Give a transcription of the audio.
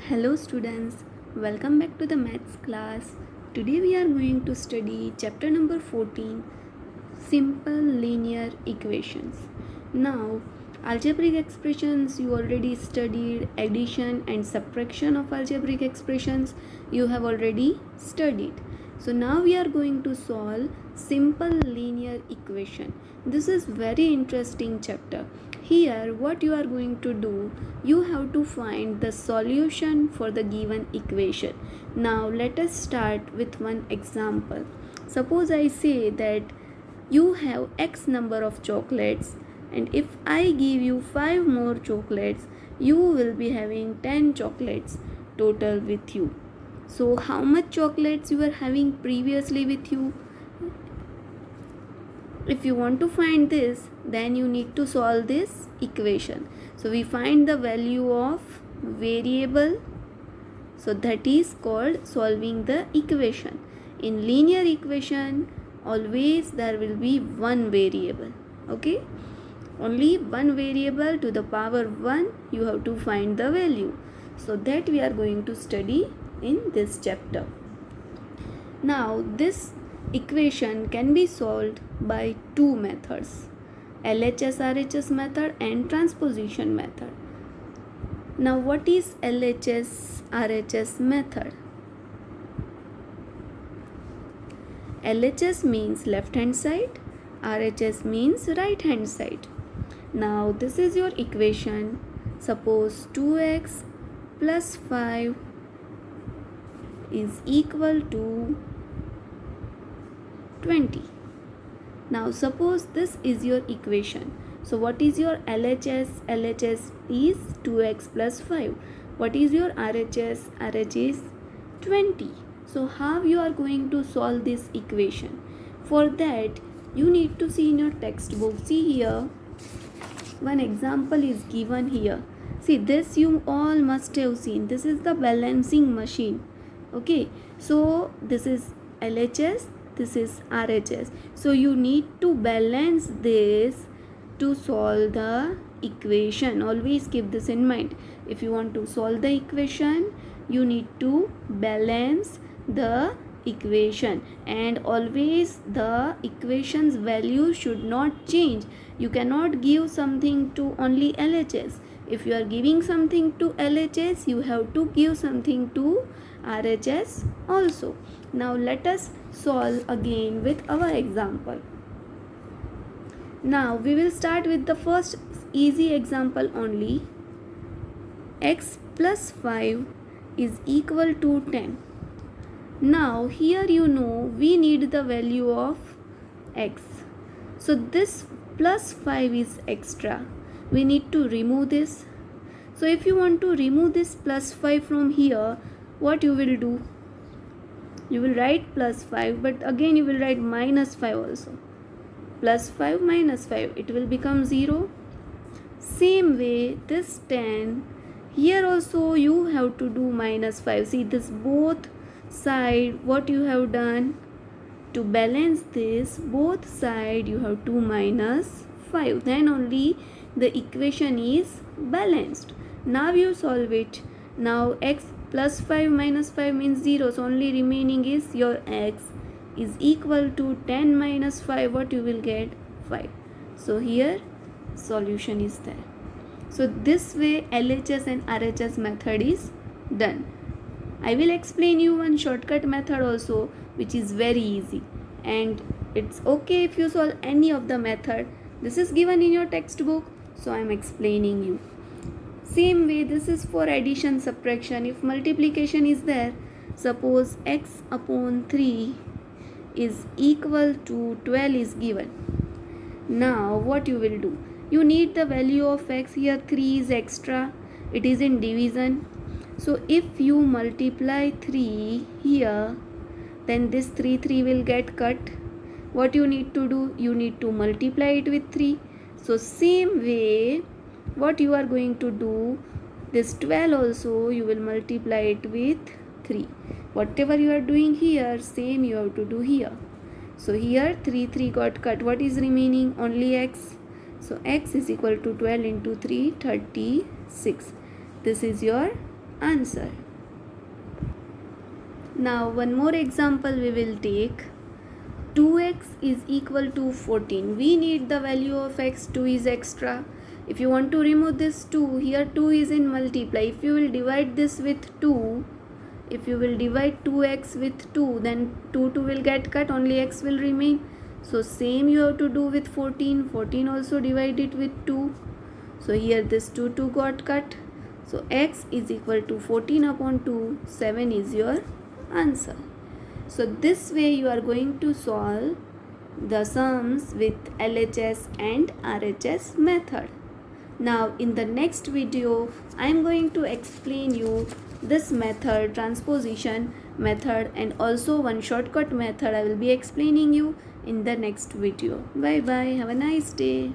Hello students, welcome back to the maths class. Today we are going to study chapter number 14, simple linear equations. Now, algebraic expressions you already studied, addition and subtraction of algebraic expressions you have already studied. So now we are going to solve simple linear equation. This is very interesting chapter. Here what you are going to do, you have to find the solution for the given equation. Now let us start with one example. Suppose I say that you have x number of chocolates, and if I give you 5 more chocolates, you will be having 10 chocolates total with you. So how much chocolates you were having previously with you? If you want to find this, then you need to solve this equation. So we find the value of variable, so that is called solving the equation. In linear equation, always there will be one variable. Okay, only one variable to the power 1 you have to find the value. So that we are going to study in this chapter. Now this equation can be solved by two methods, LHS RHS method and transposition method. Now what is LHS RHS method? LHS means left hand side, RHS means right hand side. Now this is your equation. Suppose 2x plus 5 is equal to 20. Now suppose this is your equation. So what is your LHS? LHS is 2x plus 5. What is your RHS? RHS is 20. So how you are going to solve this equation? For that you need to see in your textbook. See here, one example is given here. See, this you all must have seen. This is the balancing machine. Okay, so this is LHS, this is RHS. So you need to balance this to solve the equation. Always keep this in mind. If you want to solve the equation, you need to balance the equation, and always the equation's value should not change. You cannot give something to only LHS. If you are giving something to LHS, you have to give something to RHS also. Now let us solve again with our example. Now we will start with the first easy example only. X plus 5 is equal to 10. Now here you know we need the value of x. So this plus 5 is extra. We need to remove this. So if you want to remove this plus 5 from here, what you will do? You will write plus 5, but again you will write minus 5 also. Plus 5 minus 5, it will become 0. Same way this 10, here also you have to do minus 5. See this both side, what you have done? To balance this, both side you have to minus 5. Then only the equation is balanced. Now you solve it. Now x plus 5 minus 5 means 0. So only remaining is your x is equal to 10 minus 5. What you will get? 5. So here solution is there. So this way LHS and RHS method is done. I will explain you one shortcut method also, which is very easy, and it's okay if you solve any of the method. This is given in your textbook, so I am explaining you. Same way this is for addition, subtraction. If multiplication is there, suppose x upon 3 is equal to 12 is given. Now what you will do? You need the value of x. Here 3 is extra, it is in division. So if you multiply 3 here, then this 3 will get cut. What you need to do? You need to multiply it with 3. So same way, what you are going to do, this 12 also you will multiply it with 3. Whatever you are doing here, same you have to do here. So here 3 got cut. What is remaining? Only x. So x is equal to 12 into 3, 36. This is your answer. Now one more example we will take. 2x is equal to 14. We need the value of x. 2 is extra. If you want to remove this 2, here 2 is in multiply. If you will divide this with 2, if you will divide 2x with 2, then 2 will get cut, only x will remain. So same you have to do with 14. 14 also divide it with 2. So here this 2 got cut. So x is equal to 14 upon 2. 7 is your answer. So this way you are going to solve the sums with LHS and RHS method. Now in the next video I am going to explain you this method, transposition method, and also one shortcut method I will be explaining you in the next video. Bye bye. Have a nice day.